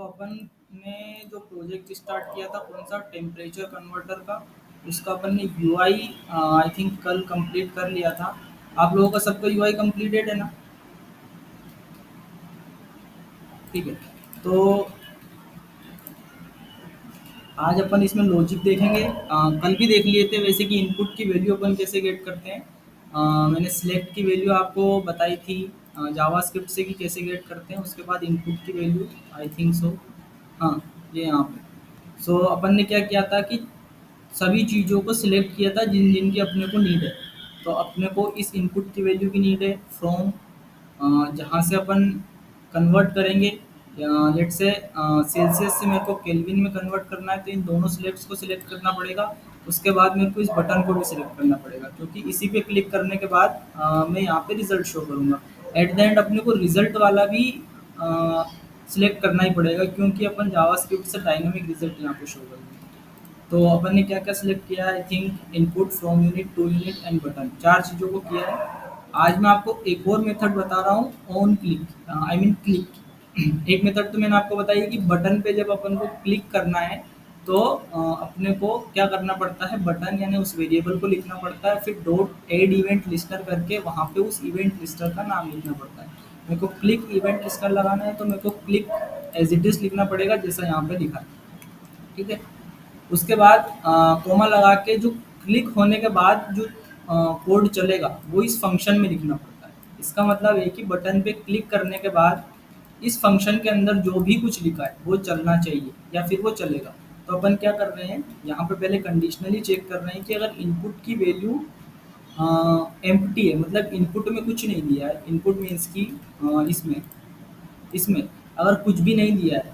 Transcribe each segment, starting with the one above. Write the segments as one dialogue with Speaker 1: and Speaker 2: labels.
Speaker 1: तो अपन ने जो प्रोजेक्ट स्टार्ट किया था कौन सा टेम्परेचर कन्वर्टर का, उसका अपन ने यूआई आई थिंक कल कंप्लीट कर लिया था। आप लोगों का सबका यूआई कंप्लीटेड है ना? ठीक है। तो आज अपन इसमें लॉजिक देखेंगे। कल भी देख लिए थे वैसे कि इनपुट की वैल्यू अपन कैसे गेट करते हैं। मैंने सिलेक्ट की वैल्यू आपको बताई थी जावास्क्रिप्ट से कि कैसे गेट करते हैं। उसके बाद इनपुट की वैल्यू आई थिंक सो, हाँ, ये यहाँ पे। सो अपन ने क्या किया था कि सभी चीज़ों को सिलेक्ट किया था जिन जिन की अपने को नीड है। तो अपने को इस इनपुट की वैल्यू की नीड है फ्रॉम, जहाँ से अपन कन्वर्ट करेंगे। लेट से सेल्सियस से मेरे को केल्विन में कन्वर्ट करना है, तो इन दोनों सिलेक्ट्स को सिलेक्ट करना पड़ेगा। उसके बाद मेरे को इस बटन को भी सिलेक्ट करना पड़ेगा, क्योंकि इसी पे क्लिक करने के बाद मैं यहाँ पे रिजल्ट शो करूँगा। एट द एंड अपने को रिजल्ट वाला भी सिलेक्ट करना ही पड़ेगा, क्योंकि अपन जावास्क्रिप्ट से डायनामिक रिजल्ट यहाँ पे शो करेंगे। तो अपन ने क्या क्या सिलेक्ट किया है, I think input, from unit, to unit and button, चार चीज़ों को किया है। आज मैं आपको एक और मेथड बता रहा हूँ, on click, I mean click. एक मेथड तो मैंने आपको बताई कि बटन पे जब अपन को क्लिक करना है तो अपने को क्या करना पड़ता है, बटन यानी उस वेरिएबल को लिखना पड़ता है, फिर डॉट एड इवेंट लिस्टर करके वहाँ पे उस इवेंट लिस्टर का नाम लिखना पड़ता है। मेरे को क्लिक इवेंट लिस्टर लगाना है तो मेरे को क्लिक एज इट इज लिखना पड़ेगा जैसा यहाँ पे लिखा है। ठीक है। उसके बाद कोमा लगा के जो क्लिक होने के बाद जो कोड चलेगा वो इस फंक्शन में लिखना पड़ता है। इसका मतलब है कि बटन पे क्लिक करने के बाद इस फंक्शन के अंदर जो भी कुछ लिखा है वो चलना चाहिए या फिर वो चलेगा। तो अपन क्या कर रहे हैं, यहाँ पे पहले कंडीशनली चेक कर रहे हैं कि अगर इनपुट की वैल्यू एम्प्टी है, मतलब इनपुट में कुछ नहीं दिया है। इनपुट मीन्स की इसमें इसमें अगर कुछ भी नहीं दिया है,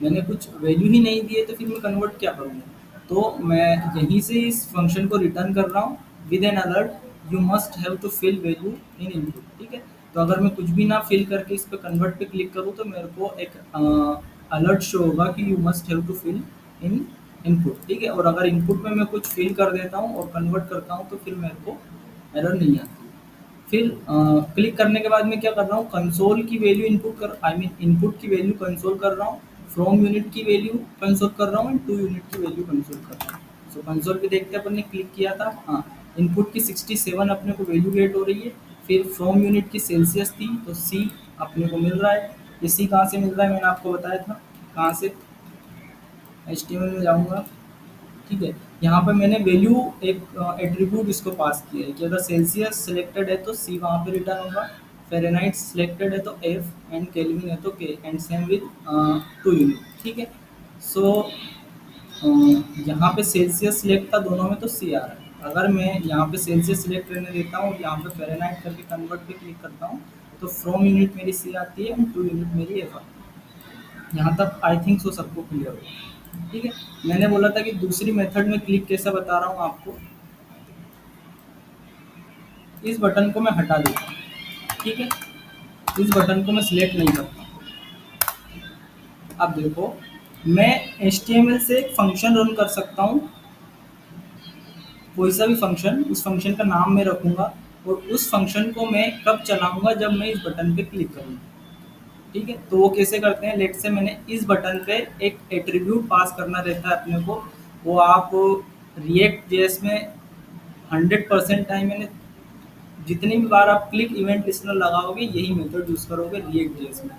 Speaker 1: मैंने कुछ वैल्यू ही नहीं दी है, तो फिर मैं कन्वर्ट क्या करूँगा। तो मैं यहीं से इस फंक्शन को रिटर्न कर रहा हूँ with an alert, you must have to fill value in input. ठीक है। तो अगर मैं कुछ भी ना फिल करके इस पर कन्वर्ट पे क्लिक करूँ तो मेरे को एक अलर्ट शो होगा कि you must have to fill in input. ठीक है। और अगर इनपुट में मैं कुछ फिल कर देता हूँ और कन्वर्ट करता हूँ तो फिर मेरे को एरर नहीं आती। फिर क्लिक करने के बाद मैं क्या कर रहा हूँ, कंसोल की वैल्यू इनपुट कर, आई मीन इनपुट की वैल्यू कंसोल कर रहा हूँ, फ्रॉम यूनिट की वैल्यू कंसोल कर रहा हूँ एंड टू यूनिट की वैल्यू कंसोल कर रहा हूँ। सो कंसोल पे देखते हैं अपन ने क्लिक किया था, हाँ, इनपुट की 67 अपने को वैल्यू गेट हो रही है। फिर फ्रॉम यूनिट की सेल्सियस थी तो सी अपने को मिल रहा है। ये सी कहाँ से मिल रहा है मैंने आपको बताया था, कहाँ से, HTML में जाऊँगा। ठीक है। यहाँ पे मैंने वैल्यू एक एट्रीब्यूट इसको पास किया है कि अगर सेल्सियस सिलेक्टेड है तो सी वहाँ पे रिटर्न होगा, फ़ारेनहाइट सिलेक्टेड है तो एफ, एंड केल्विन है तो के, and same with two unit. ठीक है। सो यहाँ पे सेल्सियस सिलेक्ट था दोनों में तो सी आ रहा है। अगर मैं यहाँ पे सेल्सियस सिलेक्ट करने देता हूँ, यहाँ पे फ़ारेनहाइट करके कन्वर्ट पे क्लिक करता हूँ, तो फ्रॉम यूनिट मेरी सी आती है एंड टू यूनिट मेरी एफ आती है। यहाँ तक आई थिंक सो सबको क्लियर होगा। ठीक है। मैंने बोला था कि दूसरी मेथड में क्लिक कैसा बता रहा हूँ आपको। इस बटन को मैं हटा देता हूँ। ठीक है। इस बटन को मैं सिलेक्ट नहीं करता। अब देखो, मैं HTML से एक फंक्शन रन कर सकता हूँ, कोई सा भी फंक्शन, उस फंक्शन का नाम मैं रखूँगा और उस फंक्शन को मैं कब चलाऊँगा, जब मैं इस बटन पे क्लिक करूँगा। ठीक है। तो वो कैसे करते हैं, लेट से मैंने इस बटन पे एक एट्रीब्यूट पास करना रहता है अपने को। वो आप रिएक्ट जेएस में 100% टाइम मैंने, जितनी भी बार आप क्लिक इवेंट लिस्टनर लगाओगे यही मेथड यूज़ करोगे रिएक्ट जेएस में।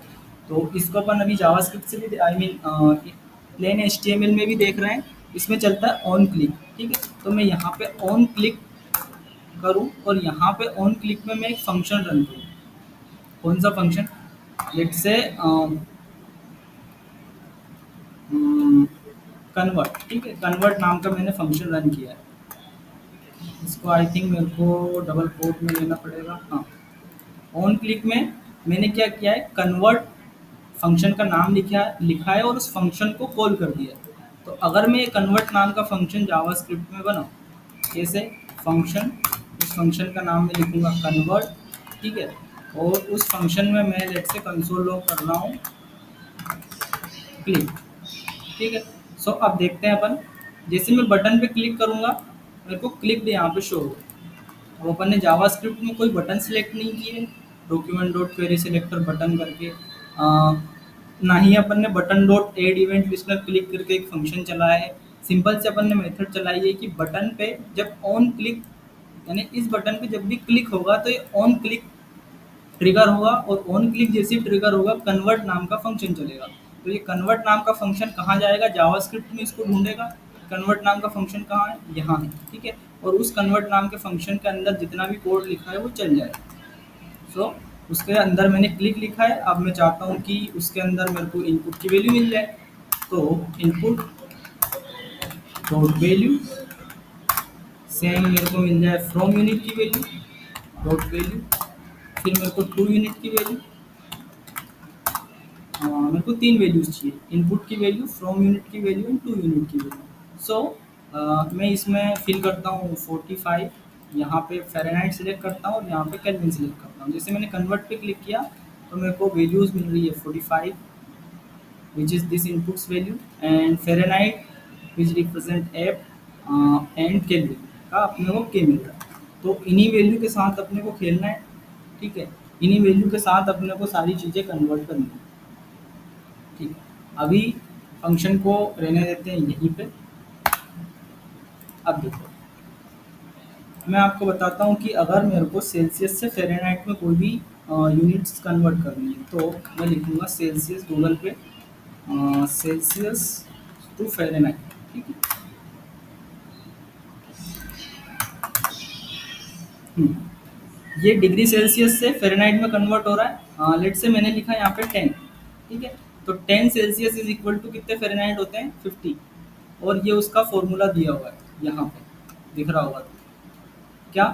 Speaker 1: तो इसको अपन अभी जावास्क्रिप्ट से भी, आई मीन प्लेन एचटीएमएल में भी देख रहे हैं। इसमें चलता है ऑन क्लिक। ठीक है। तो मैं यहाँ पे ऑन क्लिक करूँ और यहाँ पे ऑन क्लिक में मैं एक फंक्शन रन करूँ। कौन सा फंक्शन, लेट से कन्वर्ट। ठीक है। कन्वर्ट नाम का मैंने फंक्शन रन किया है। इसको आई थिंक मेरे को डबल कोट में लेना पड़ेगा, हाँ। ऑन क्लिक में मैंने क्या किया है, कन्वर्ट फंक्शन का नाम लिखा है और उस फंक्शन को कॉल कर दिया है। तो अगर मैं कन्वर्ट नाम का फंक्शन जावास्क्रिप्ट में बनाऊँ, जैसे फंक्शन, उस फंक्शन का नाम मैं लिखूँगा कन्वर्ट। ठीक है। और उस फंक्शन में मैं लेट से कंसोल लॉग कर रहा हूँ क्लिक। ठीक है। सो अब देखते हैं अपन, जैसे मैं बटन पे क्लिक करूँगा मेरे को क्लिक यहाँ पे शो होगा। अब अपन ने जावास्क्रिप्ट में कोई बटन सिलेक्ट नहीं किए, document dot query selector button करके ना ही अपन ने button dot add event listener click करके एक फंक्शन चलाया है। सिंपल से अपन ने मेथड चलाई है कि बटन पे जब ऑन क्लिक, यानी इस बटन पे जब भी क्लिक होगा तो ये ऑन क्लिक ट्रिगर होगा, और ऑन क्लिक जैसे ही ट्रिगर होगा कन्वर्ट नाम का फंक्शन चलेगा। तो ये कन्वर्ट नाम का फंक्शन कहाँ जाएगा, जावास्क्रिप्ट में इसको ढूंढेगा। कन्वर्ट नाम का फंक्शन कहाँ है, यहाँ है, ठीक है। और उस कन्वर्ट नाम के फंक्शन के अंदर जितना भी कोड लिखा है वो चल जाएगा। सो उसके अंदर मैंने क्लिक लिखा है, अब मैं चाहता हूँ कि उसके अंदर मेरे को इनपुट की वैल्यू मिल जाए। तो इनपुट डॉट वैल्यू सेम मेरे को मिल जाए फ्रॉम यूनिट की वैल्यू डॉट वैल्यू, फिर मेरे को टू यूनिट की वैल्यू, मेरे को तीन वैल्यूज चाहिए, इनपुट की वैल्यू, फ्रॉम यूनिट की वैल्यू एंड टू यूनिट की वैल्यू। सो मैं इसमें फिल करता हूँ 45, यहाँ पे फ़ारेनहाइट सेलेक्ट करता हूँ और यहाँ पे केल्विन सेलेक्ट करता हूँ। जैसे मैंने कन्वर्ट पे क्लिक किया तो मेरे को वैल्यूज़ मिल रही है 45 which is this inputs value, and Fahrenheit which represent F and kelvin का अपने को के मिल रहा है। तो इन्हीं वैल्यू के साथ अपने को खेलना है, ठीक है। इन्हीं वैल्यू के साथ अपने को सारी चीज़ें कन्वर्ट करनी है, ठीक है। अभी फंक्शन को रहने देते हैं यहीं पे। अब देखो, मैं आपको बताता हूँ कि अगर मेरे को सेल्सियस से फ़ारेनहाइट में कोई भी यूनिट्स कन्वर्ट करनी है तो मैं लिखूँगा सेल्सियस गूगल पे, सेल्सियस टू फ़ारेनहाइट, ठीक है। ये डिग्री सेल्सियस से फ़ारेनहाइट में कन्वर्ट हो रहा है। लेट से मैंने लिखा यहाँ पे 10, ठीक है। तो 10 सेल्सियस इज इक्वल टू कितने फ़ारेनहाइट होते हैं, 50। और ये उसका फॉर्मूला दिया हुआ है यहाँ पे, दिख रहा होगा तो। क्या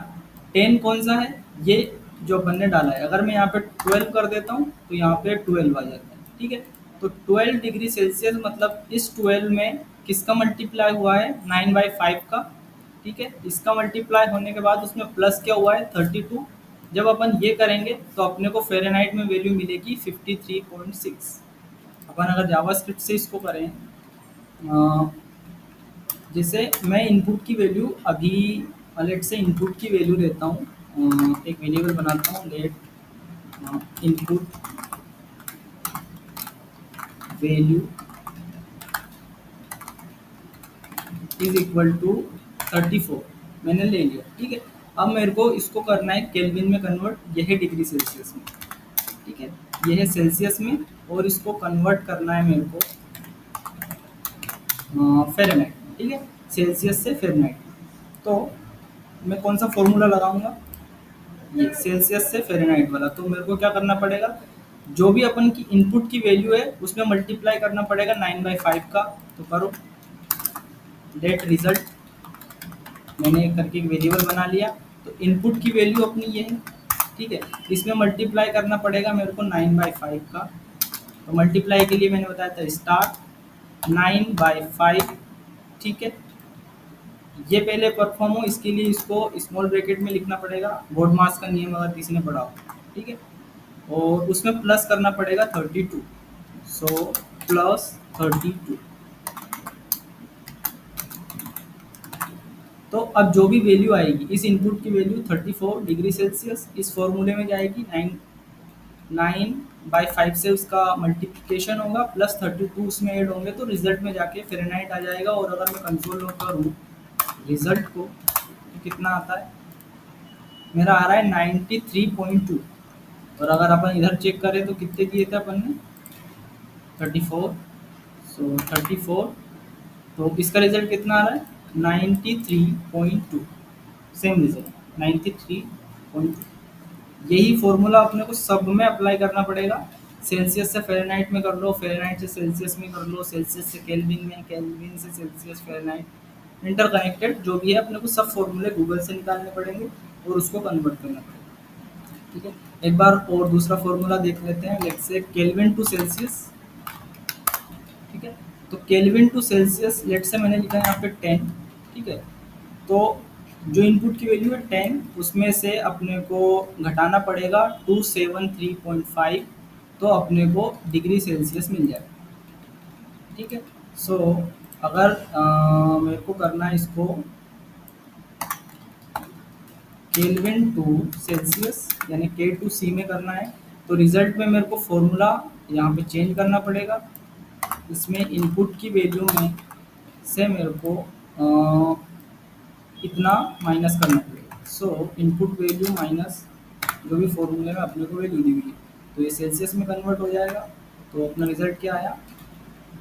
Speaker 1: 10 कौन सा है, ये जो अपन ने डाला है। अगर मैं यहाँ पे 12 कर देता हूँ तो यहाँ पे 12 आ जाता है, ठीक है। तो 12 डिग्री सेल्सियस मतलब इस 12 में किसका मल्टीप्लाई हुआ है, 9/5 का, ठीक है। इसका मल्टीप्लाई होने के बाद उसमें प्लस क्या हुआ है, 32। जब अपन ये करेंगे तो अपने को फ़ारेनहाइट में वैल्यू मिलेगी 53.6। अपन अगर जावास्क्रिप्ट से इसको करें, जैसे मैं इनपुट की वैल्यू अभी लेट से इनपुट की वैल्यू देता हूँ, एक वेरिएबल बनाता हूँ let input value is equal to 34, मैंने ले लिया, ठीक है। अब मेरे को इसको करना है केल्विन में कन्वर्ट, यह है डिग्री सेल्सियस में, ठीक है। यह है सेल्सियस में और इसको कन्वर्ट करना है मेरे को फ़ारेनहाइट, ठीक है। सेल्सियस से फ़ारेनहाइट। तो मैं कौन सा फॉर्मूला लगाऊंगा, ये सेल्सियस से फ़ारेनहाइट वाला। तो मेरे को क्या करना पड़ेगा, जो भी अपन की इनपुट की वैल्यू है उसमें मल्टीप्लाई करना पड़ेगा 9/5 का। तो करो लेट रिजल्ट, मैंने करके एक वेरिएबल बना लिया। तो इनपुट की वैल्यू अपनी ये है, ठीक है। इसमें मल्टीप्लाई करना पड़ेगा मेरे को 9/5 का। तो मल्टीप्लाई के लिए मैंने बताया था स्टार 9/5, ठीक है। ये पहले परफॉर्म हो इसके लिए इसको स्मॉल ब्रैकेट में लिखना पड़ेगा, बोर्ड मास का नियम अगर किसी ने पढ़ा हो, ठीक है। और उसमें प्लस करना पड़ेगा 32, सो प्लस 32। तो अब जो भी वैल्यू आएगी, इस इनपुट की वैल्यू 34 डिग्री सेल्सियस इस फॉर्मूले में जाएगी, 9/5 से उसका मल्टीप्लिकेशन होगा, प्लस 32 उसमें ऐड होंगे तो रिजल्ट में जाके फ़ारेनहाइट आ जाएगा। और अगर मैं कंसोल लॉग करूँ रिजल्ट को तो कितना आता है, मेरा आ रहा है 93.2। और अगर अपन इधर चेक करें तो कितने दिए थे अपन ने, 34, सो 34। तो इसका रिजल्ट कितना आ रहा है, 93.2, सेम रिजल्ट 93.2। यही फॉर्मूला अपने को सब में अप्लाई करना पड़ेगा। सेल्सियस से फ़ारेनहाइट में कर लो, फ़ारेनहाइट से सेल्सियस में कर लो, सेल्सियस से केल्विन में, केल्विन से सेल्सियस फ़ारेनहाइट, इंटरकनेक्टेड जो भी है अपने को सब फॉर्मूले गूगल से निकालने पड़ेंगे और उसको कन्वर्ट करना पड़ेगा, ठीक है। एक बार और दूसरा फॉर्मूला देख लेते हैं, let's say kelvin to Celsius, ठीक है। तो केल्विन टू सेल्सियस लेट से मैंने लिखा है यहाँ पे 10, ठीक है। तो जो इनपुट की वैल्यू है 10, उसमें से अपने को घटाना पड़ेगा 273.5, तो अपने को डिग्री सेल्सियस मिल जाएगा, ठीक है। सो अगर मेरे को करना है इसको केल्विन टू सेल्सियस यानी के टू सी में करना है, तो रिजल्ट में मेरे को फॉर्मूला यहाँ पे चेंज करना पड़ेगा। इसमें इनपुट की वैल्यू में से मेरे को इतना माइनस करना पड़ेगा। सो इनपुट वैल्यू माइनस जो भी फॉर्मूले में अपने को वैल्यू दी हुई है, तो ये सेल्सियस में कन्वर्ट हो जाएगा। तो अपना रिजल्ट क्या आया,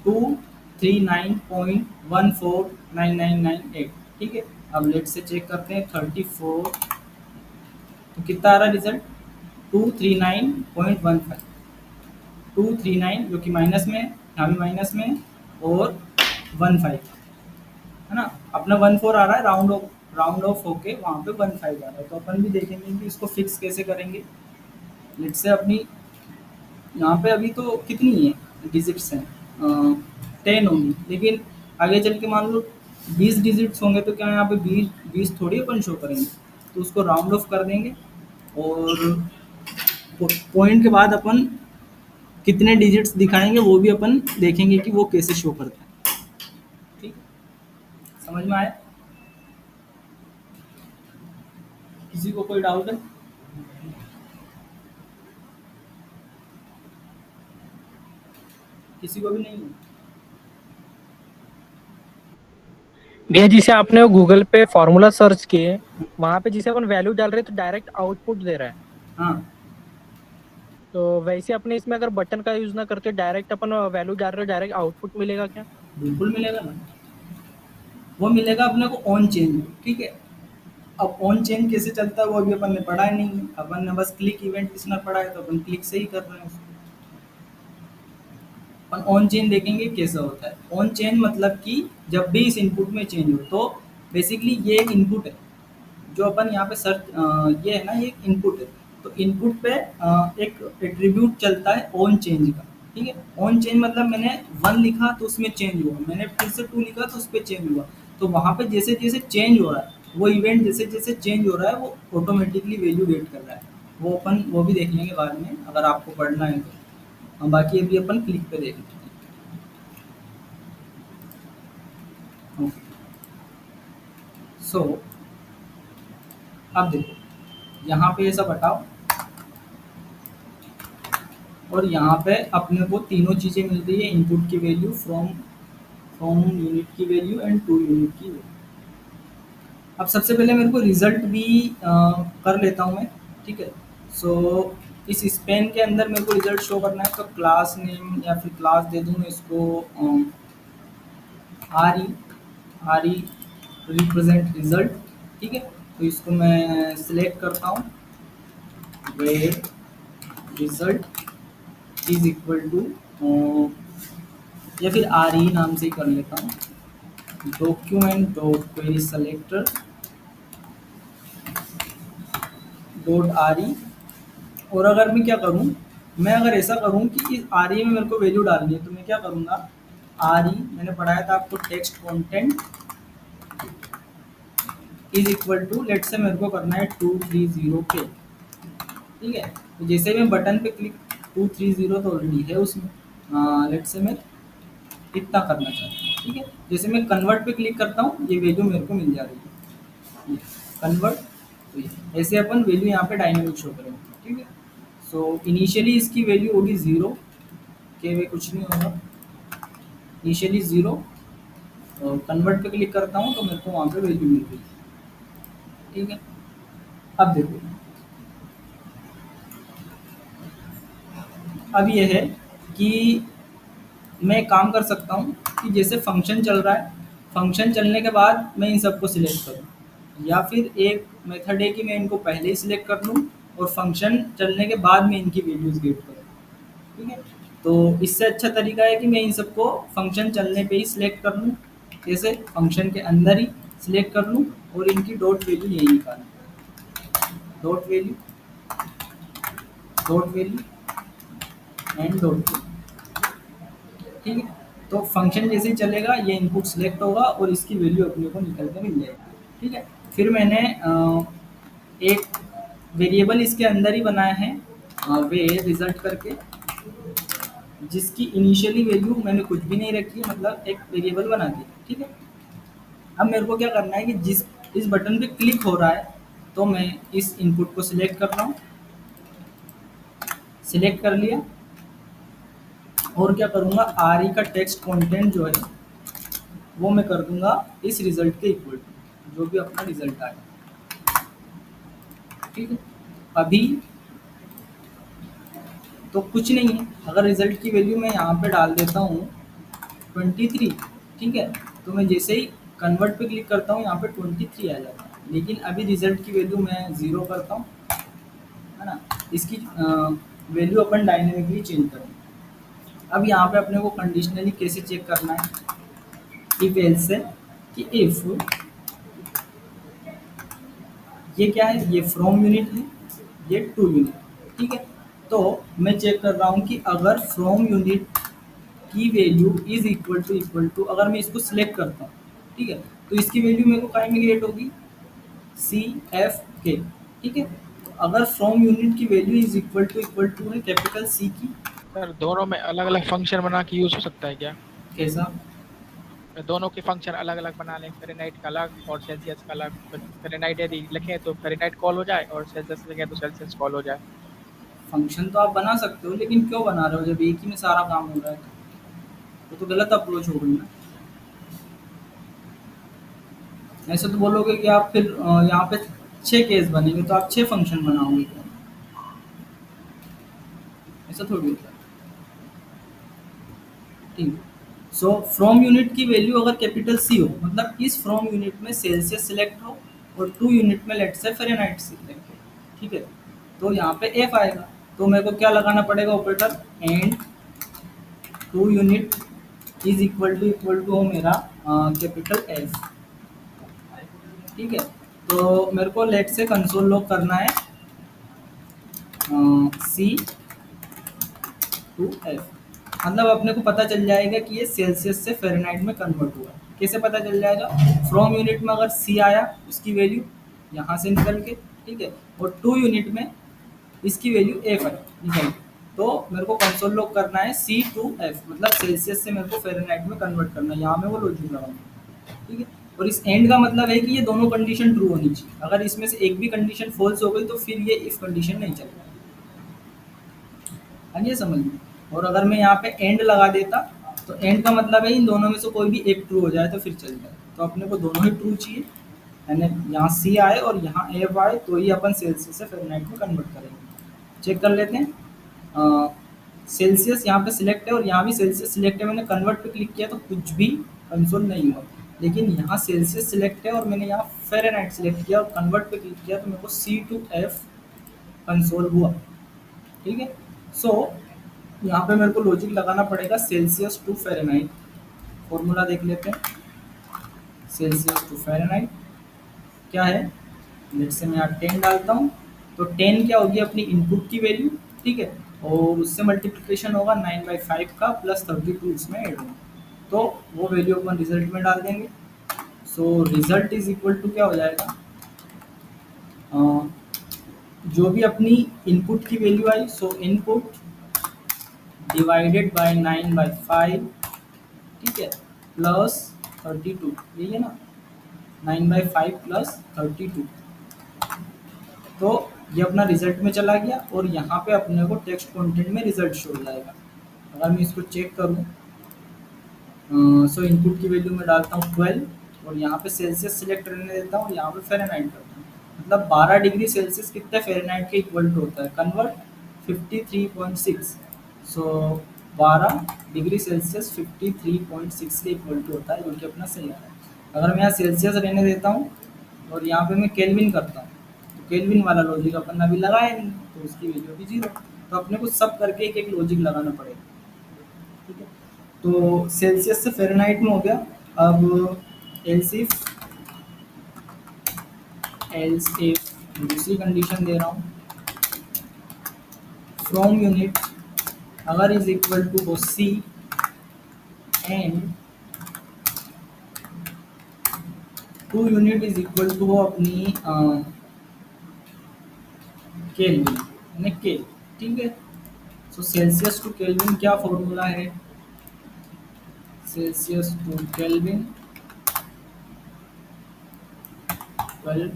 Speaker 1: 239.149998। ठीक है, अब लेट से चेक करते हैं 34, तो कितना आ रहा रिजल्ट, 239.15, 239 जो कि माइनस में है, यहाँ भी माइनस में है, और 15 है ना। अपना 14 आ रहा है, राउंड ऑफ होके वहाँ पे 15 आ रहा है। तो अपन भी देखेंगे कि इसको फिक्स कैसे करेंगे। लेट से अपनी यहाँ पे अभी तो कितनी है डिजिट्स हैं, 10 होंगी, लेकिन आगे चल के मान लो 20 डिजिट्स होंगे, तो क्या यहाँ पे 20 थोड़ी अपन शो करेंगे। तो उसको राउंड ऑफ कर देंगे, और पॉइंट के बाद अपन कितने डिजिट्स दिखाएंगे वो भी अपन देखेंगे कि वो कैसे शो करता है। ठीक, समझ में आया, किसी को कोई डाउट है? किसी को भी नहीं है?
Speaker 2: भैया जिसे आपने वो गूगल पे फॉर्मूला सर्च किए, वहां पे जिसे अपन वैल्यू डाल रहे हैं तो डायरेक्ट आउटपुट दे रहा है।
Speaker 1: हाँ,
Speaker 2: तो वैसे अपने इसमें अगर बटन का यूज ना करके डायरेक्ट अपन वैल्यू डाल रहे हो, डायरेक्ट आउटपुट मिलेगा क्या?
Speaker 1: बिल्कुल मिलेगा ना। वो मिलेगा अपने को ऑन चेंज। ठीक है, अब ऑन चेंज कैसे चलता है वो अभी अपन ने पढ़ा ही नहीं है। अपन ने बस क्लिक इवेंट लिसनर पढ़ा है, तो अपन क्लिक से ही कर रहे हैं उसको। अपन ऑन चेन देखेंगे कैसा होता है। ऑन चेन मतलब कि जब भी इस इनपुट में चेंज हो, तो बेसिकली ये एक इनपुट है जो अपन यहाँ पे सर्च, ये है ना, ये इनपुट है। तो इनपुट पे एक एट्रीब्यूट चलता है ऑन चेंज का। ठीक है, ऑन चेंज मतलब मैंने 1 लिखा तो उसमें चेंज हुआ, मैंने फिर से 2 लिखा तो उस पर चेंज हुआ। तो वहाँ पे जैसे जैसे चेंज हो रहा है, वो इवेंट जैसे जैसे चेंज हो रहा है, वो ऑटोमेटिकली वैल्यू गेट कर रहा है। वो अपन वो भी देख लेंगे बाद में अगर आपको पढ़ना है तो। बाकी अभी अपन क्लिक पे देख लेते हैं। सो अब देखो, यहाँ पे ये सब हटाओ, और यहाँ पे अपने को तीनों चीज़ें मिल रही है, इनपुट की वैल्यू, फ्रॉम यूनिट की वैल्यू एंड टू यूनिट की वैल्यू। अब सबसे पहले मेरे को रिजल्ट भी कर लेता हूँ मैं। ठीक है, सो इस स्पेन के अंदर मेरे को रिजल्ट शो करना है, तो क्लास नेम या फिर क्लास दे दूँ मैं इसको R E, R E represent result. ठीक है, तो इसको मैं सिलेक्ट करता हूँ, where result is equal to, या फिर आर ई नाम से ही कर लेता हूँ, document dot query selector dot R E. और अगर मैं क्या करूँ, मैं अगर ऐसा करूँ कि इस आर ई में मेरे को वैल्यू डालनी है, तो मैं क्या करूँगा, आर ई मैंने पढ़ाया था आपको, text content is equal to, let say मेरे को करना है 230 के। ठीक है, तो जैसे मैं बटन पे क्लिक, 230 तो ऑलरेडी है उसमें, लेट से मैं इतना करना चाहता हूँ। ठीक है, जैसे मैं कन्वर्ट पे क्लिक करता हूँ, ये वैल्यू मेरे को मिल जा रही है, कन्वर्ट। तो ये ऐसे अपन वैल्यू यहाँ पे डायनेमिक शो करेंगे। ठीक है, सो इनिशियली इसकी वैल्यू होगी 0 के, वे कुछ नहीं होगा, इनिशियली 0। और कन्वर्ट पे क्लिक करता हूँ तो मेरे को वहाँ पे वैल्यू मिल गई। ठीक है, अब देखो, अब ये है कि मैं एक काम कर सकता हूँ कि जैसे फंक्शन चल रहा है, फंक्शन चलने के बाद मैं इन सबको सिलेक्ट करूँ, या फिर एक मेथड है कि मैं इनको पहले ही सिलेक्ट कर लूँ और फंक्शन चलने के बाद में इनकी वैल्यूज गेट करूँ। ठीक है, तो इससे अच्छा तरीका है कि मैं इन सबको फंक्शन चलने पे ही सिलेक्ट कर लूँ, जैसे फंक्शन के अंदर ही सिलेक्ट कर लूँ, और इनकी डॉट वैल्यू यही निकालूँ, dot value, dot value and dot value. ठीक है, तो फंक्शन जैसे ही चलेगा, ये इनपुट सिलेक्ट होगा और इसकी वैल्यू अपने को निकल के मिल जाएगी। ठीक है, फिर मैंने एक वेरिएबल इसके अंदर ही बनाया है, वे रिजल्ट करके, जिसकी इनिशियली वैल्यू मैंने कुछ भी नहीं रखी है, मतलब एक वेरिएबल बना दिया। ठीक है, अब मेरे को क्या करना है कि जिस इस बटन पे क्लिक हो रहा है, तो मैं इस इनपुट को सिलेक्ट कर रहा हूँ, सिलेक्ट कर लिया, और क्या करूँगा, आर ई का टेक्स्ट कंटेंट जो है वो मैं कर दूंगा इस रिजल्ट के इक्वल टू जो भी अपना रिजल्ट आए। ठीक है, अभी तो कुछ नहीं है, अगर रिजल्ट की वैल्यू मैं यहाँ पे डाल देता हूँ 23, ठीक है, तो मैं जैसे ही कन्वर्ट पे क्लिक करता हूँ यहाँ पे 23 आ जाता है, लेकिन अभी रिजल्ट की वैल्यू मैं 0 करता हूँ, है ना। इसकी वैल्यू अपन डायनेमिकली चेंज करेंगे। अब यहाँ पे अपने को कंडीशनली कैसे चेक करना है, इफ एल्स से, कि इफ ये क्या है, ये फ्रॉम यूनिट है, ये टू यूनिट, ठीक है। तो मैं चेक कर रहा हूँ कि अगर फ्रॉम यूनिट की वैल्यू इक्वल टू अगर मैं इसको सिलेक्ट करता हूँ, ठीक है, तो इसकी वैल्यू मेरे को काय में क्रिएट होगी, सी एफ के, ठीक है। तो अगर फ्रॉम यूनिट की वैल्यू इक्वल टू है कैपिटल सी की।
Speaker 3: सर दोनों में अलग अलग फंक्शन बना के यूज हो सकता है क्या?
Speaker 1: कैसा?
Speaker 3: दोनों के फंक्शन अलग अलग बना लें, फ़ारेनहाइट का अलग और सेल्सियस का अलग। तो फ़ारेनहाइट यदि लिखें तो फ़ारेनहाइट कॉल हो जाए, और सेल्सियस लिखें तो सेल्सियस कॉल हो जाए।
Speaker 1: फंक्शन तो आप बना सकते हो, लेकिन क्यों बना रहे हो जब एक ही में सारा काम हो रहा है, तो गलत अप्रोच हो गई ना। ऐसे तो बोलोगे कि आप फिर यहाँ पे 6 केस बनेंगे तो आप 6 फंक्शन बनाओगे क्या? ऐसा थोड़ी होता है। ठीक, सो फ्रॉम यूनिट की वैल्यू अगर कैपिटल सी हो, मतलब इस फ्रॉम यूनिट में सेल्सियस सिलेक्ट हो और टू यूनिट में लेट से फ़ारेनहाइट सिलेक्ट हो, ठीक है, तो यहाँ पे एफ आएगा। तो मेरे को क्या लगाना पड़ेगा operator, and to unit equal to हो मेरा कैपिटल एफ, ठीक है। तो मेरे को लेट से कंसोल लॉग करना है सी टू एफ, मतलब अपने को पता चल जाएगा कि ये सेल्सियस से फ़ारेनहाइट में कन्वर्ट हुआ है। कैसे पता चल जाएगा, फ्रॉम यूनिट में अगर सी आया उसकी वैल्यू यहाँ से निकल के, ठीक है, और टू यूनिट में इसकी वैल्यू एफ है निकल के। तो मेरे को कंसोल लॉग करना है सी टू एफ, मतलब सेल्सियस से मेरे को फ़ारेनहाइट में कन्वर्ट करना है, यहाँ में वो लॉजिक लगाऊंगा, ठीक है। और इस एंड का मतलब है कि ये दोनों कंडीशन ट्रू होनी चाहिए, अगर इसमें से एक भी कंडीशन फॉल्स हो गई तो फिर ये इफ कंडीशन नहीं चलेगा। आइए समझ में। और अगर मैं यहाँ पे एंड लगा देता, तो एंड का मतलब है इन दोनों में से कोई भी एक ट्रू हो जाए तो फिर चल जाए, तो अपने को दोनों ही ट्रू चाहिए, यानी यहाँ सी आए और यहाँ एफ आए, तो ही अपन सेल्सियस से फ़ारेनहाइट में कन्वर्ट करेंगे। चेक कर लेते हैं, सेल्सियस यहाँ पे सिलेक्ट है और यहाँ भी सेल्सियस सिलेक्ट है, मैंने कन्वर्ट पे क्लिक किया तो कुछ भी कंसोल नहीं हुआ, लेकिन यहाँ सेल्सियस सिलेक्ट है और मैंने यहाँ फ़ारेनहाइट सिलेक्ट किया और कन्वर्ट पे क्लिक किया तो मेरे को सी टू एफ कंसोल हुआ, ठीक है। सो यहाँ पे मेरे को लॉजिक लगाना पड़ेगा सेल्सियस टू फ़ारेनहाइट, फॉर्मूला देख लेते हैं। सेल्सियस टू फ़ारेनहाइट क्या है, लेट से मैं यहाँ 10 डालता हूँ, तो 10 क्या होगी अपनी इनपुट की वैल्यू, ठीक है, और उससे मल्टीप्लिकेशन होगा 9/5 का प्लस 32 इसमें ऐड होगा, तो वो वैल्यू अपन रिजल्ट में डाल देंगे। So result is equal to क्या हो जाएगा, जो भी अपनी इनपुट की वैल्यू आई, सो इनपुट डिवाइडेड बाय 9/5, ठीक है, प्लस 32, यही है ना, 9/5 प्लस 32, तो ये अपना रिजल्ट में चला गया और यहाँ पे अपने को टेक्स्ट कंटेंट में रिजल्ट शो हो जाएगा। अगर मैं इसको चेक करूँ, सो इनपुट की वैल्यू में डालता हूँ 12 और यहाँ पे सेल्सियस सिलेक्ट करने देता हूँ, यहाँ पे फ़ारेनहाइट करता हूँ, मतलब 12 डिग्री सेल्सियस कितने फ़ारेनहाइट के इक्वल टू होता है, कन्वर्ट 53.6, सो 12 डिग्री सेल्सियस 53.6 के इक्वल टू होता है, जो कि अपना सही आता है। अगर मैं यहाँ सेल्सियस रहने देता हूँ और यहाँ पे मैं केल्विन करता हूँ, तो केल्विन वाला लॉजिक अपन अभी लगाया नहीं, तो उसकी वैल्यू भी 0, तो अपने को सब करके एक एक लॉजिक लगाना पड़ेगा, ठीक है। तो सेल्सियस से फ़ारेनहाइट में हो गया। अब एल्स इफ दूसरी कंडीशन दे रहा हूँ, फ्रॉम यूनिट अगर इज इक्वल टू हो C and to unit is equal to हो अपनी केल्विन, यानी के, ठीक है। सो सेल्सियस टू केल्विन क्या फॉर्मूला है, Celsius to Kelvin 12,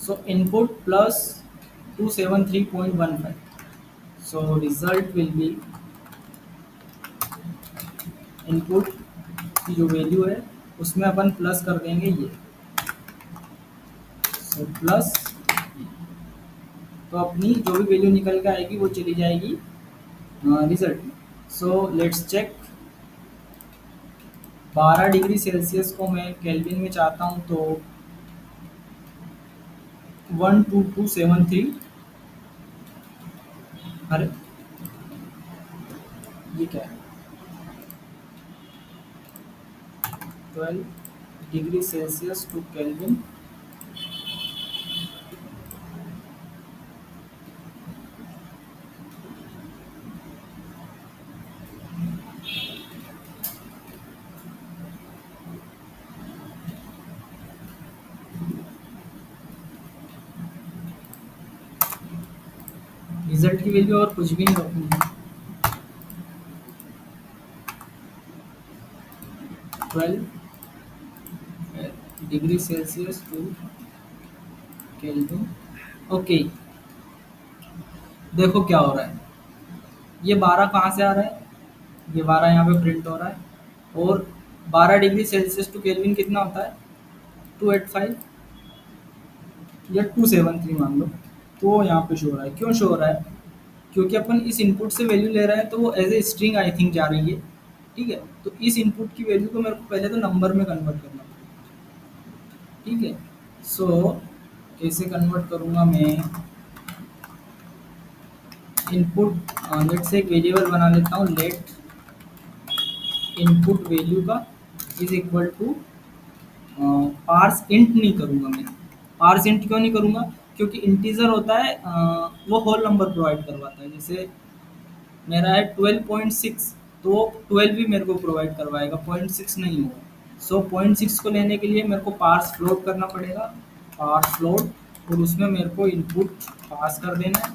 Speaker 1: so input plus 273.15, so result will be input की जो वैल्यू है उसमें अपन प्लस कर देंगे ये, सो प्लस, तो अपनी जो भी वैल्यू निकल के आएगी वो चली जाएगी रिजल्ट में। So let's check. 12 degree Celsius को मैं केल्विन में चाहता हूँ तो 12273, अरे ये क्या है, 12 degree Celsius to Kelvin, result की वैल्यू और कुछ भी नहीं रखूँगी, 12 degree Celsius to Kelvin. Okay, देखो क्या हो रहा है, ये 12 कहाँ से आ रहा है, ये 12 यहाँ पे प्रिंट हो रहा है, और 12 डिग्री सेल्सियस टू केल्विन कितना होता है, 285 या 273 मान लो, तो वो यहाँ पे शो हो रहा है। क्यों शो हो रहा है, क्योंकि अपन इस इनपुट से वैल्यू ले रहे हैं तो वो as a string I think जा रही है, ठीक है। तो इस इनपुट की वैल्यू को मेरे को पहले तो नंबर में कन्वर्ट करना पड़ेगा, ठीक है। सो कैसे कन्वर्ट करूँगा मैं, इनपुट लेट से एक वेरिएबल बना लेता हूँ, लेट इनपुट वैल्यू का is equal to, parse int नहीं करूँगा मैं। पार्स इंट क्यों नहीं करूँगा, क्योंकि इंटीजर होता है वो होल नंबर प्रोवाइड करवाता है। जैसे मेरा है 12.6, तो वो 12 भी मेरे को प्रोवाइड करवाएगा, 0.6 नहीं होगा। सो 0.6 को लेने के लिए मेरे को पार्स फ्लोट करना पड़ेगा, पार्स फ्लोट, और उसमें मेरे को इनपुट पास कर देना है,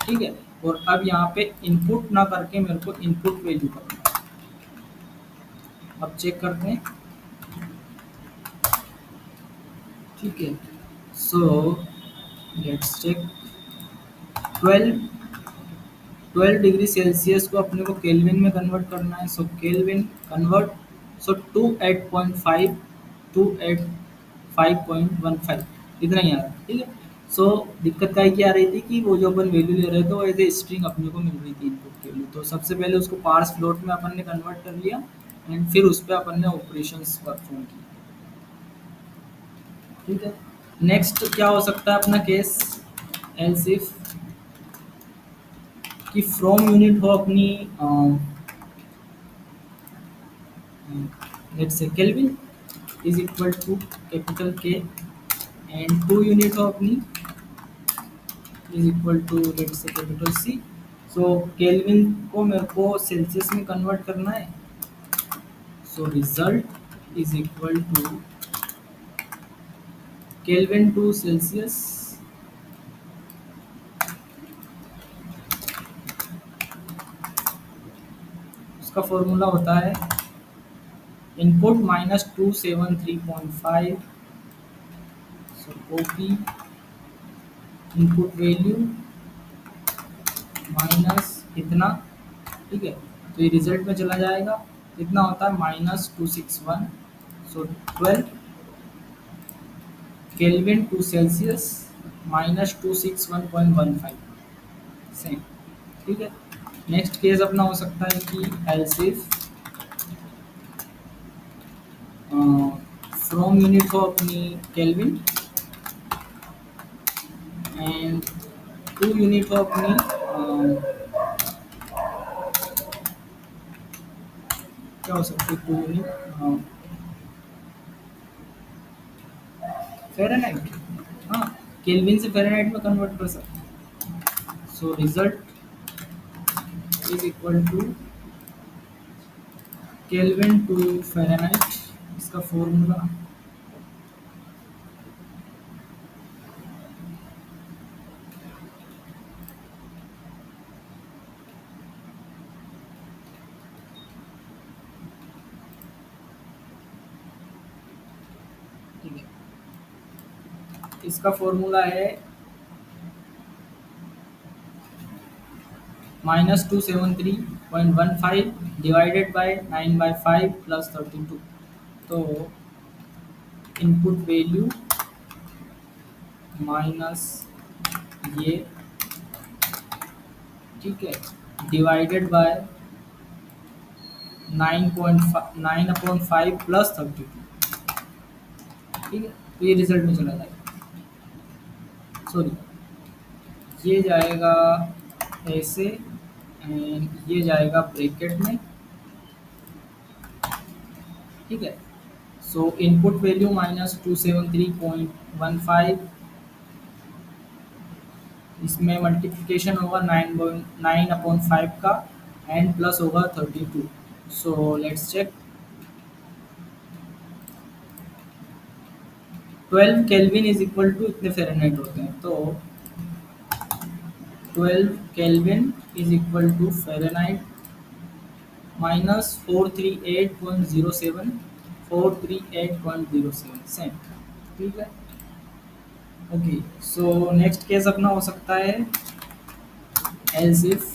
Speaker 1: ठीक है। और अब यहाँ पे इनपुट ना करके मेरे को इनपुट वैल्यू करना है। अब चेक करते हैं, ठीक है। So let's check, 12 12 degree Celsius को अपने को केल्विन में कन्वर्ट करना है। So Kelvin convert, so 28.5 to 5.15 इतना ही आ रहा है, ठीक है। सो दिक्कत काय की आ रही थी कि वो जो अपन वैल्यू ले रहे थे वो एज ए स्ट्रिंग अपने को मिल रही थी इनपुट के लिए, तो सबसे पहले उसको पार्स फ्लोट में अपन ने कन्वर्ट कर लिया, एंड फिर उस पर अपन ने ऑपरेशंस परफॉर्म किए, ठीक है। नेक्स्ट क्या हो सकता है अपना केस, एल्स इफ कि फ्रॉम यूनिट हो अपनी, let's say Kelvin is equal to capital K, and to unit हो अपनी is equal to let's say capital C. So Kelvin को मेरे को सेल्सियस में कन्वर्ट करना है, so result is equal to Kelvin to Celsius, उसका फॉर्मूला होता है input minus 273.5, so OP input value minus इतना, ठीक है। तो ये रिजल्ट में चला जाएगा, कितना होता है -261, सो 12 केल्विन टू सेल्सियस -261.15 सेम, ठीक है। नेक्स्ट केस अपना हो सकता है कि एल्स इफ फ्रॉम यूनिट हो अपनी केल्विन, एंड टू यूनिट हो अपनी क्या हो सकती है, टू यूनिट फ़ारेनहाइट, हाँ, केल्विन से फ़ारेनहाइट में कन्वर्ट कर सकते हैं। So result is equal to Kelvin to Fahrenheit, इसका फॉर्मूला ठीक है, इसका फॉर्मूला है -273.15 डिवाइडेड बाय 9/5 प्लस 32। तो इनपुट वैल्यू माइनस ये, ठीक है, डिवाइडेड बाय 9/5 प्लस 32, ठीक है। तो ये रिजल्ट में चला जाएगा, सॉरी ये जाएगा ऐसे एंड ये जाएगा ब्रैकेट में, ठीक है। सो इनपुट वैल्यू -273.15, इसमें मल्टीप्लिकेशन होगा 9/5 का एंड प्लस होगा 32। So let's check. 12 Kelvin is equal to इतने फ़ारेनहाइट होते हैं, तो 12 Kelvin is equal to Fahrenheit -438.07, 438.07 same, ठीक है। ओके, सो नेक्स्ट केस अपना हो सकता है as if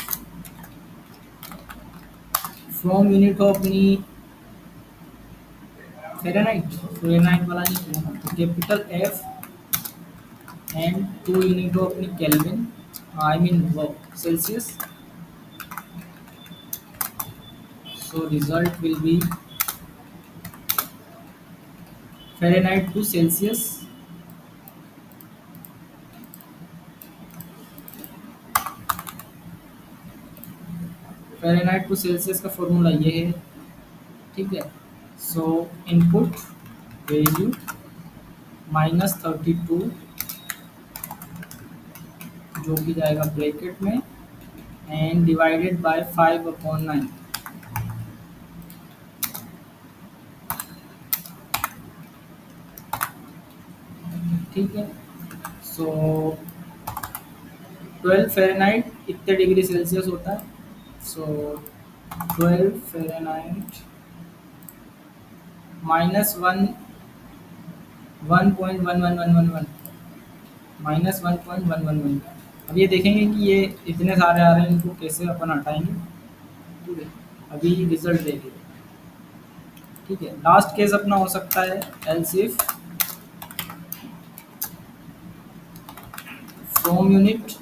Speaker 1: from unit of अपनी फ़ारेनहाइट वाला नहीं किया, तो capital F and to unit of अपनी केल्विन, आई मीन वो Celsius. So result will be Fahrenheit to Celsius, Fahrenheit to Celsius का फॉर्मूला ये है, ठीक है। सो इनपुट वैल्यू -32, जो कि जाएगा ब्रैकेट में एंड डिवाइडेड बाय 5/9, ठीक है। सो 12 फ़ारेनहाइट इतने डिग्री सेल्सियस होता है, सो 12 फ़ारेनहाइट -1.11111 -1.111। अब ये देखेंगे कि ये इतने सारे आ रहे हैं, इनको कैसे अपन हटाएंगे, ठीक है। अभी रिजल्ट देखेंगे, ठीक है। लास्ट केस अपना हो सकता है else if from unit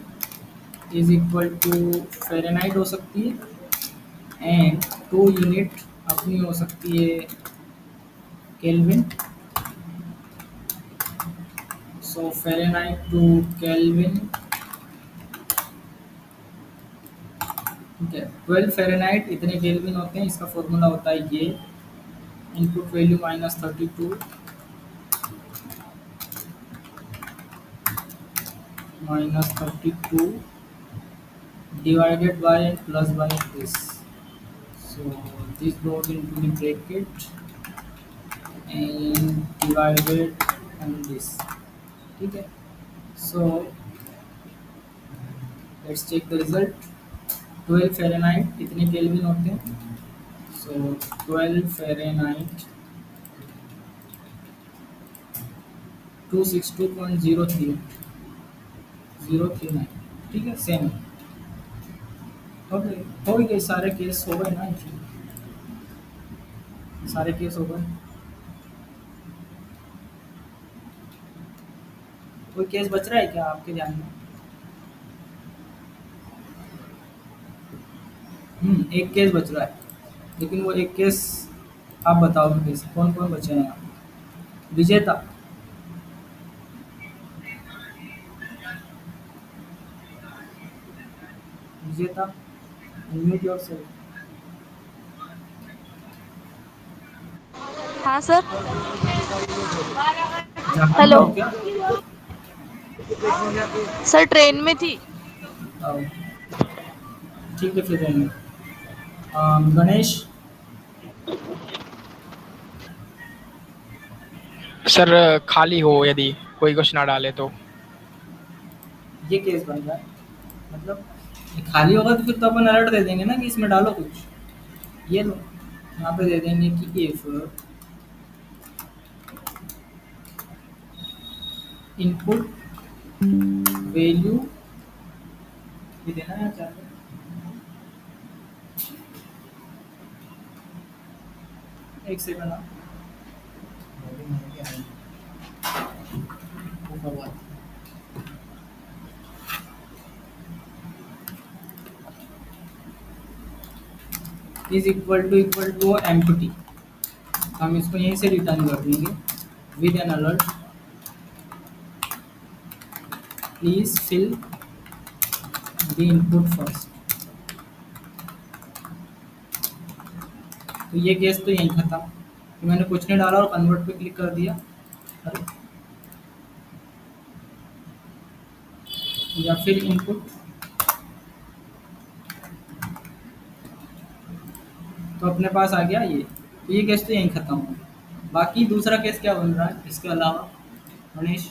Speaker 1: is equal to Fahrenheit हो सकती है एंड टू यूनिट अपनी हो सकती है Kelvin. So Fahrenheit to Kelvin, ठीक है। 12 फ़ारेनहाइट इतने केल्विन होते हैं, इसका फॉर्मूला होता है ये, input value -32 -32 divided by and plus by this. So this goes into the bracket and divided on this, ठीक है। So let's check the result। 12 Fahrenheit कितने केल्विन होते हैं, सो 12 फ़ारेनहाइट 262.039, ठीक है, सेम। ओके, हो गए सारे केस हो गए ना, सारे केस हो गए। कोई केस बच रहा है क्या आपके ध्यान में? एक केस बच रहा है, लेकिन वो एक केस आप बताओ केस कौन कौन बचे हैं यहाँ? विजेता, विजेता अनम्यूट योरसेल्फ।
Speaker 4: हाँ सर।
Speaker 1: जहां में
Speaker 4: हेलो
Speaker 1: हो क्या?
Speaker 4: सर, ट्रेन में थी।
Speaker 1: आओ, ठीक है फिर रहेंगे। गणेश,
Speaker 3: सर खाली हो यदि कोई कुछ ना डाले तो।
Speaker 1: ये केस बन रहा है, मतलब ये खाली होगा तो फिर तो अपन अलर्ट दे देंगे ना कि इसमें डालो कुछ। ये लो, यहाँ पे दे देंगे कि इफ इनपुट वैल्यू, ये देना है चार्जर, एक सेकंड हाँ। इज इक्वल टू एम्प्टी, हम इसको यहीं से रिटर्न कर देंगे with an alert, please fill the input first. तो ये केस तो यहीं खत्म, तो मैंने कुछ नहीं डाला और कन्वर्ट पे क्लिक कर दिया। अरे या फिर इनपुट, तो अपने पास आ गया ये, तो ये केस तो यहीं खत्म हो गया। बाकी दूसरा केस क्या बन रहा है इसके अलावा मनीष?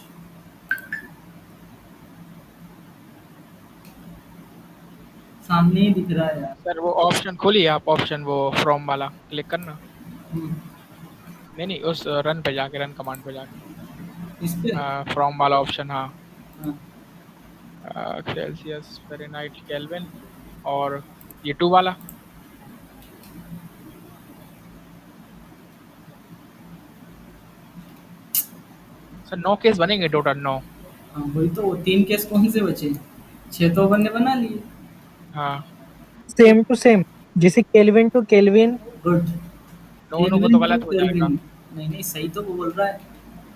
Speaker 1: सामने ही दिख रहा है यार।
Speaker 3: सर वो ऑप्शन खोलिए आप, ऑप्शन वो फ्रॉम वाला क्लिक करना।
Speaker 1: हम्म,
Speaker 3: नहीं उस रन पे जाके, रन कमांड पे जाके
Speaker 1: इस पे
Speaker 3: फ्रॉम वाला ऑप्शन, हाँ
Speaker 1: हाँ।
Speaker 3: सेल्सियस फ़ारेनहाइट केल्विन और ये 2 वाला। सर 9 केस बनेंगे टोटल, 9।
Speaker 1: हाँ वही तो, वो 3 केस कौन से बचे? 6 तो अपन ने बना लिए।
Speaker 3: हाँ
Speaker 2: सेम टू सेम, जैसे केल्विन टू केल्विन।
Speaker 1: गुड।
Speaker 3: दोनों को तो गलत हो जाएगा।
Speaker 1: नहीं नहीं, सही तो वो बोल रहा है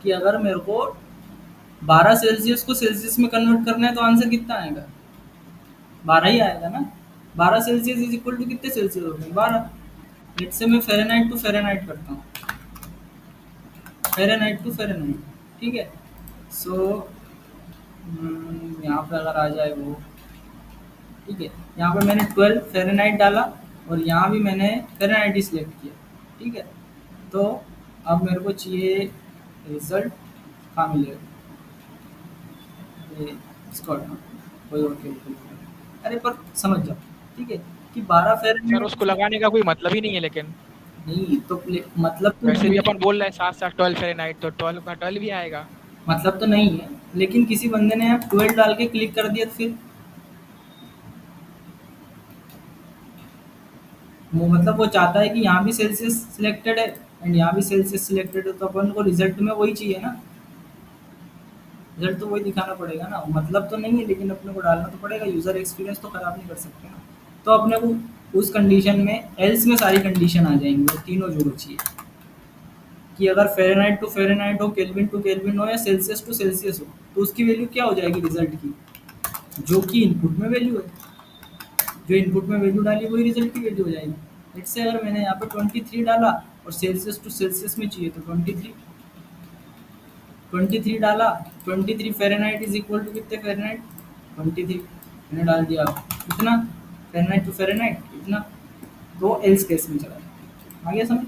Speaker 1: कि अगर मेरे को 12 सेल्सियस को सेल्सियस में कन्वर्ट करना है तो आंसर कितना आएगा? 12 ही आएगा ना। 12 सेल्सियस इज इक्वल टू कितने सेल्सियस हो गए? 12। लेट्स से मैं फ़ारेनहाइट टू फ़ारेनहाइट करता हूँ, फ़ारेनहाइट टू फ़ारेनहाइट, ठीक है। सो यहाँ पे अगर आ जाए वो, ठीक है, यहाँ पे मैंने 12 फ़ारेनहाइट डाला और यहाँ भी मैंने फ़ारेनहाइट ही सिलेक्ट किया, ठीक है। तो अब मेरे को चाहिए रिजल्ट, कहाँ मिलेगा ये, इसको हटाओ, कोई और कैलकुलेट, अरे पर समझ जाओ, ठीक है, कि 12
Speaker 3: सर
Speaker 1: फ़ारेनहाइट
Speaker 3: उसको लगाने का कोई मतलब ही नहीं है, लेकिन
Speaker 1: नहीं तो मतलब तो
Speaker 3: वैसे
Speaker 1: नहीं
Speaker 3: भी
Speaker 1: है,
Speaker 3: अपन बोल रहे हैं साथ साथ 12 फ़ारेनहाइट, तो 12 का 12 भी आएगा।
Speaker 1: मतलब तो नहीं है, लेकिन किसी बंदे ने अब 12 डाल के क्लिक कर दिया तो फिर वो मतलब वो चाहता है कि यहाँ भी सेल्सियस सिलेक्टेड है एंड यहाँ भी सेल्सियस सिलेक्टेड है, तो अपन को रिजल्ट में वही चाहिए ना, रिजल्ट तो वही दिखाना पड़ेगा ना। मतलब तो नहीं है लेकिन अपने को डालना तो पड़ेगा, यूज़र एक्सपीरियंस तो खराब नहीं कर सकते ना। तो अपने को उस कंडीशन में एल्स में सारी कंडीशन आ जाएंगी, वो तीनों जो बची है कि अगर फ़ारेनहाइट टू फ़ारेनहाइट हो, केल्विन टू केल्विन हो या सेल्सियस टू सेल्सियस हो, तो उसकी वैल्यू क्या हो जाएगी रिजल्ट की, जो कि इनपुट में वैल्यू है, जो इनपुट में वैल्यू डाली वही रिजल्ट की वैल्यू हो जाएगी। लेट्स से अगर मैंने यहाँ पे 23 डाला और सेल्सियस टू सेल्सियस में चाहिए तो 23 डाला, 23 फ़ारेनहाइट इज इक्वल टू कितने फ़ारेनहाइट? 23 मैंने डाल दिया, इतना फ़ारेनहाइट टू फ़ारेनहाइट इतना, तो एल्स केस में चला जाए। आ गया समझ?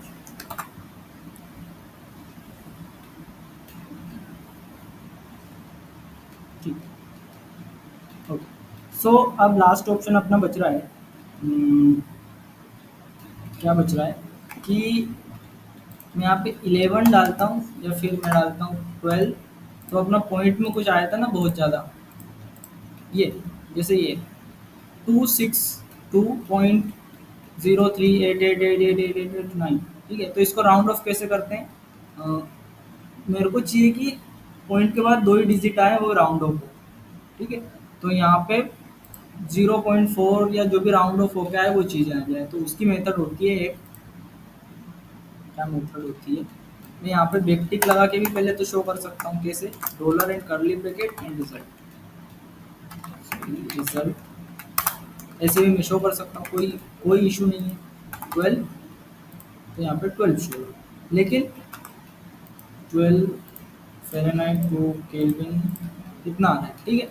Speaker 1: ठीक, ओके। सो अब लास्ट ऑप्शन अपना बच रहा है, क्या बच रहा है कि मैं यहाँ पे 11 डालता हूँ या फिर मैं डालता हूँ 12, तो अपना पॉइंट में कुछ आया था ना बहुत ज़्यादा, ये जैसे ये 262.0388888889, ठीक है। तो इसको राउंड ऑफ कैसे करते हैं? मेरे को चाहिए कि पॉइंट के बाद 2 ही डिजिट आए, वो राउंड ऑफ हो, ठीक है। तो यहाँ पे 0.4 या जो भी राउंड ऑफ होके आए वो चीज़ आ जाए, तो उसकी मेथड होती है एक, क्या मेथड होती है, मैं यहाँ पे बैकटिक लगा के भी पहले तो शो कर सकता हूँ, कैसे? Dollar and curly bracket and result, result ऐसे भी मैं शो कर सकता हूँ, कोई कोई इशू नहीं है। 12, तो यहाँ पे 12 शो हो, लेकिन 12 फ़ारेनहाइट टू केल्विन इतना आ रहा है, ठीक है।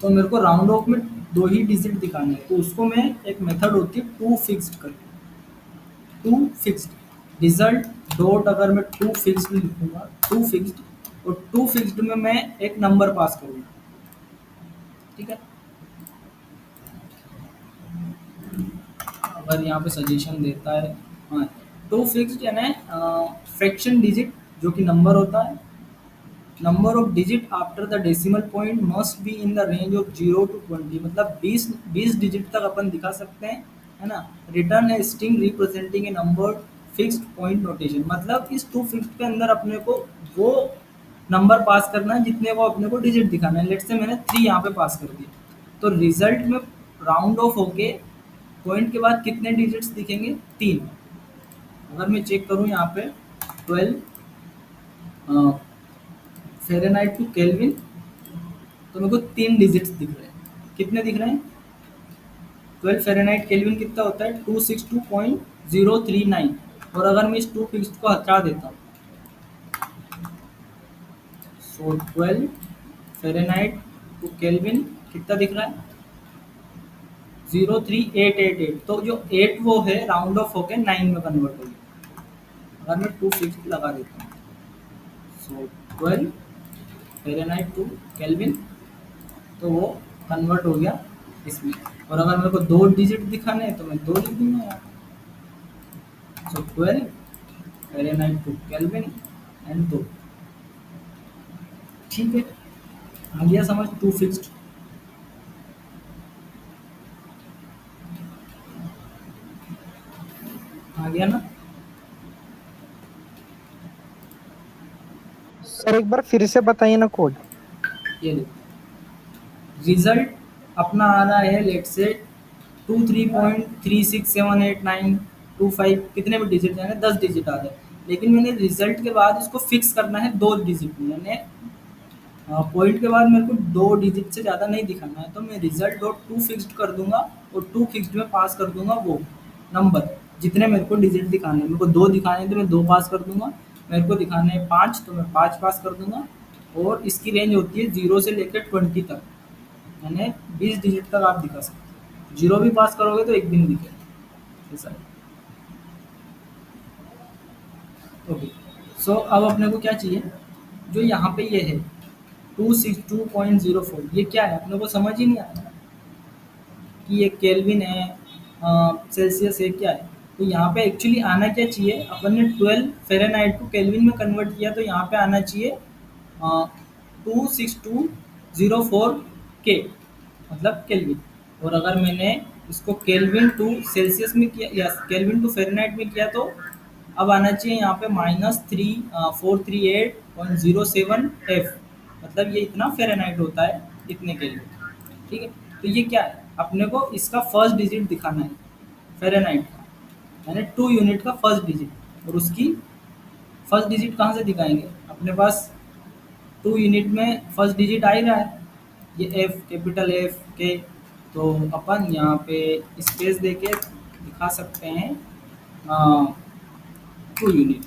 Speaker 1: तो मेरे को राउंड ऑफ में 2 ही डिजिट दिखाने हैं, तो उसको मैं एक मेथड होती है टू फिक्स्ड कर, टू फिक्स्ड रिजल्ट डॉट, अगर मैं टू फिक्स्ड लिखूंगा, टू फिक्स्ड, और टू फिक्स्ड में मैं एक नंबर पास करूँगा, ठीक है। अगर यहाँ पे सजेशन देता है, हाँ, टू फिक्स्ड यानी फ्रैक्शन डिजिट जो कि नंबर होता है, number of digit after the decimal point must be in the range of 0 to 20, मतलब 20 डिजिट तक अपन दिखा सकते हैं, है ना। रिटर्न है स्ट्रिंग रिप्रेजेंटिंग ए नंबर फिक्स्ड पॉइंट नोटेशन, मतलब इस टू फिक्स्ड के अंदर अपने को वो नंबर पास करना है जितने को अपने को डिजिट दिखाना है। लेट्स से मैंने 3 यहाँ पे पास कर दिया, तो रिजल्ट में राउंड ऑफ होके पॉइंट के बाद कितने डिजिट्स दिखेंगे? 3। अगर मैं चेक करूँ यहाँ पे 12 फ़ारेनहाइट टू केल्विन, तो मेरे को 3 डिजिट्स दिख रहे हैं। कितने दिख रहे हैं? 12 फ़ारेनहाइट केल्विन कितना होता है? 262.039। और अगर मैं इस टू फिक्स्ड को हटा देता हूँ, सो 12 फ़ारेनहाइट टू केल्विन कितना दिख रहा है? 03888। तो जो 8 वो है राउंड ऑफ होके 9 में कन्वर्ट हो गया। अगर मैं टू फिक्स्ड लगा देता हूँ, सो 12 फ़ारेनहाइट टू केल्विन, तो वो कन्वर्ट हो गया इसमें। और अगर मेरे को 2 डिजिट दिखाने हैं तो मैं 2 लिख दूंगा यहाँ। सो 12 फ़ारेनहाइट टू केल्विन एंड 2। ठीक है, आ गया समझ टू फिक्स्ड? आ गया ना?
Speaker 2: सर एक बार फिर से बताइए ना कोड।
Speaker 1: ये देखो, रिजल्ट अपना आ रहा है लेट से 23.367892 कितने भी डिजिट जाएंगे? 10 डिजिट आ रहे हैं। लेकिन मैंने रिजल्ट के बाद इसको फिक्स करना है 2 डिजिट में, यानी पॉइंट के बाद मेरे को 2 डिजिट से ज़्यादा नहीं दिखाना है, तो मैं रिजल्ट डॉट टू फिक्स्ड कर दूंगा और टू फिक्स्ड में पास कर दूंगा वो नंबर जितने मेरे को डिजिट दिखाने हैं। मेरे को 2 दिखाने हैं तो मैं 2 पास कर दूंगा, मेरे को दिखाने हैं 5 तो मैं 5 पास कर दूंगा। और इसकी रेंज होती है 0 से लेकर 20 तक, यानी 20 डिजिट तक आप दिखा सकते हो। 0 भी पास करोगे तो एक भी नहीं दिखेगा, ऐसा है। ओके, सो अब अपने को क्या चाहिए? जो यहाँ पे ये है 262.04, ये क्या है? अपने को समझ ही नहीं आ रहा कि ये केल्विन है, सेल्सियस है, क्या है? तो यहाँ पे एक्चुअली आना क्या चाहिए? अपन ने 12 फ़ारेनहाइट को केल्विन में कन्वर्ट किया, तो यहाँ पे आना चाहिए 26204 के, मतलब केल्विन। और अगर मैंने इसको केल्विन टू सेल्सियस में किया या केल्विन टू फ़ारेनहाइट में किया, तो अब आना चाहिए यहाँ पे -438.07 F, मतलब ये इतना फ़ारेनहाइट होता है, इतने केल्विन। ठीक है, तो ये क्या है? अपने को इसका फर्स्ट डिजिट दिखाना है फ़ारेनहाइट का, यानी 2 यूनिट का फर्स्ट डिजिट। और उसकी फर्स्ट डिजिट कहाँ से दिखाएंगे? अपने पास 2 यूनिट में फर्स्ट डिजिट आ ही रहा है, ये एफ, कैपिटल एफ के। तो अपन यहाँ पे स्पेस देके दिखा सकते हैं 2 यूनिट।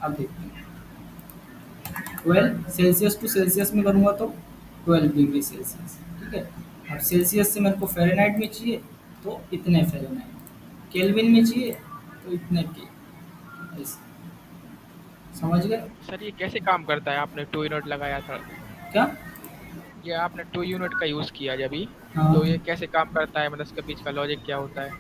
Speaker 1: अब देखते हैं, 12 सेल्सियस टू सेल्सियस में करूँगा तो 12 डिग्री सेल्सियस। ठीक है, अब सेल्सियस से मेरे को फ़ारेनहाइट में चाहिए तो इतने फ़ारेनहाइट, केल्विन में चाहिए तो इतने के, ऐसे। समझ गए?
Speaker 3: सर ये कैसे काम करता है? आपने 2 यूनिट लगाया था,
Speaker 1: क्या?
Speaker 3: ये आपने 2 यूनिट का यूज़ किया जब अभी, तो ये
Speaker 1: हाँ,
Speaker 3: कैसे काम करता है? मतलब इसके बीच का लॉजिक क्या होता है?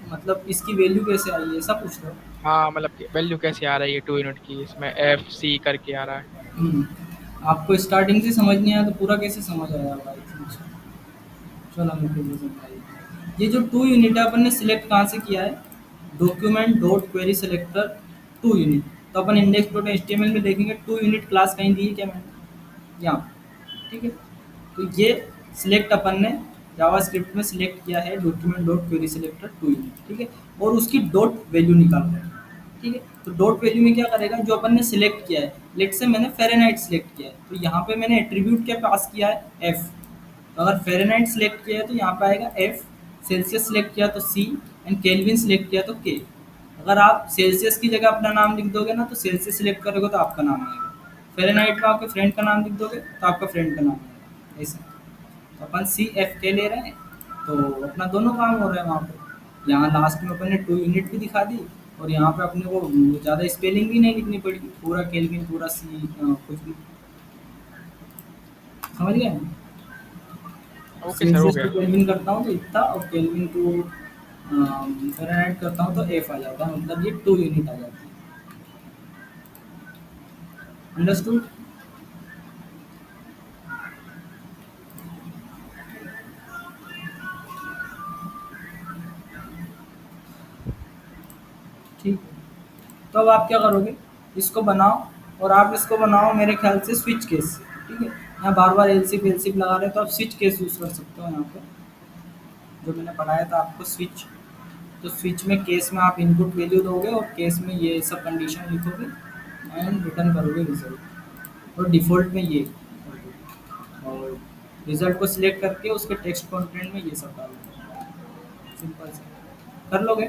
Speaker 1: मतलब इसकी वैल्यू कैसे आई है, ऐसा पूछ रहे हो?
Speaker 3: हाँ, मतलब वैल्यू कैसे आ रही है 2 यूनिट की? इसमें एफ सी करके आ रहा है।
Speaker 1: हम्म, आपको स्टार्टिंग से समझ नहीं आया तो पूरा कैसे समझ आया भाई? चलो मैं फिर से समझाइए। ये जो 2 यूनिट है अपन ने सिलेक्ट कहाँ से किया है? Document dot query selector 2 unit. तो अपन इंडेक्स डॉट एचटीएमएल में देखेंगे 2 यूनिट क्लास कहीं दी है क्या मैंने? यहाँ। ठीक है, तो ये सिलेक्ट अपन ने जावास्क्रिप्ट में सिलेक्ट किया है document dot query selector 2 unit. ठीक है, और उसकी डॉट वैल्यू निकाल रहे हैं। ठीक है, तो डॉट वैल्यू में क्या करेगा? जो अपन ने सिलेक्ट किया है, लेट से मैंने फ़ारेनहाइट सिलेक्ट किया है, तो यहाँ पे मैंने एट्रीब्यूट क्या पास किया है? एफ। तो अगर फ़ारेनहाइट सिलेक्ट किया है तो यहाँ पे आएगा एफ, सेल्सियस सिलेक्ट किया तो सी, एंड केल्विन सिलेक्ट किया तो के। अगर आप सेल्सियस की जगह अपना नाम लिख दोगे ना, तो सेल्सियस सिलेक्ट करोगे तो आपका नाम आएगा, फ़ारेनहाइट में आपके फ्रेंड का नाम लिख दोगे तो आपका फ्रेंड का नाम आएगा, ऐसा। तो अपन सी एफ के ले रहे हैं, तो अपना दोनों काम हो रहा है वहाँ पे। यहाँ लास्ट में अपन ने 2 यूनिट भी दिखा दी, और यहाँ पे अपने को ज़्यादा स्पेलिंग भी नहीं लिखनी पड़ी, पूरा केल्विन पूरा सी कुछ भी। समझ गए?
Speaker 3: ओके सर, हो
Speaker 1: सेल्सियस टू
Speaker 3: गया।
Speaker 1: केल्विन करता हूँ तो इतना, और केल्विन टू फ़ारेनहाइट करता हूँ तो एफ आ जाता है, मतलब ये 2 यूनिट आ जाती है। अंडरस्टूड? ठीक है। तो अब आप क्या करोगे, इसको बनाओ और आप इसको बनाओ मेरे ख्याल से स्विच केस से, ठीक है। यहाँ बार-बार एलसिफ एलसिफ लगा रहे हैं तो आप स्विच केस यूज़ कर सकते हो यहाँ पे, जो मैंने पढ़ाया था आपको स्विच। तो स्विच में केस में आप इनपुट वैल्यू दोगे और केस में ये सब कंडीशन लिखोगे एंड रिटर्न करोगे रिज़ल्ट, और डिफ़ॉल्ट में ये और रिज़ल्ट को सिलेक्ट करके उसके टेक्स्ट कंटेंट में ये सब डालोगे, सिंपल सा, कर लोगे।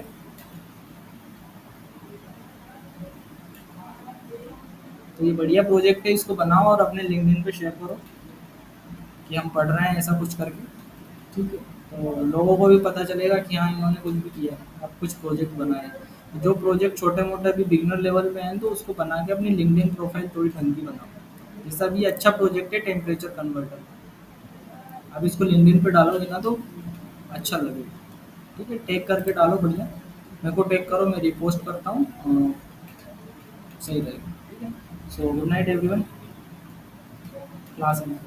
Speaker 1: तो ये बढ़िया प्रोजेक्ट है, इसको बनाओ और अपने लिंक्डइन पे शेयर करो कि हम पढ़ रहे हैं ऐसा कुछ करके, ठीक है। तो लोगों को भी पता चलेगा कि हाँ इन्होंने कुछ भी किया है, अब कुछ प्रोजेक्ट बनाए। जो प्रोजेक्ट छोटे मोटे अभी बिगनर लेवल पे हैं तो उसको बना के अपनी लिंक्डइन प्रोफाइल थोड़ी ढंग की बनाओ। जैसा भी अच्छा प्रोजेक्ट है टेम्परेचर कन्वर्टर, अब इसको लिंक्डइन पे डालोगे ना तो अच्छा लगेगा, ठीक है। टैग करके डालो बढ़िया, मेरे को टैग करो, मैं रिपोस्ट करता हूँ, सही रहेगा, ठीक है। So good night everyone, class में।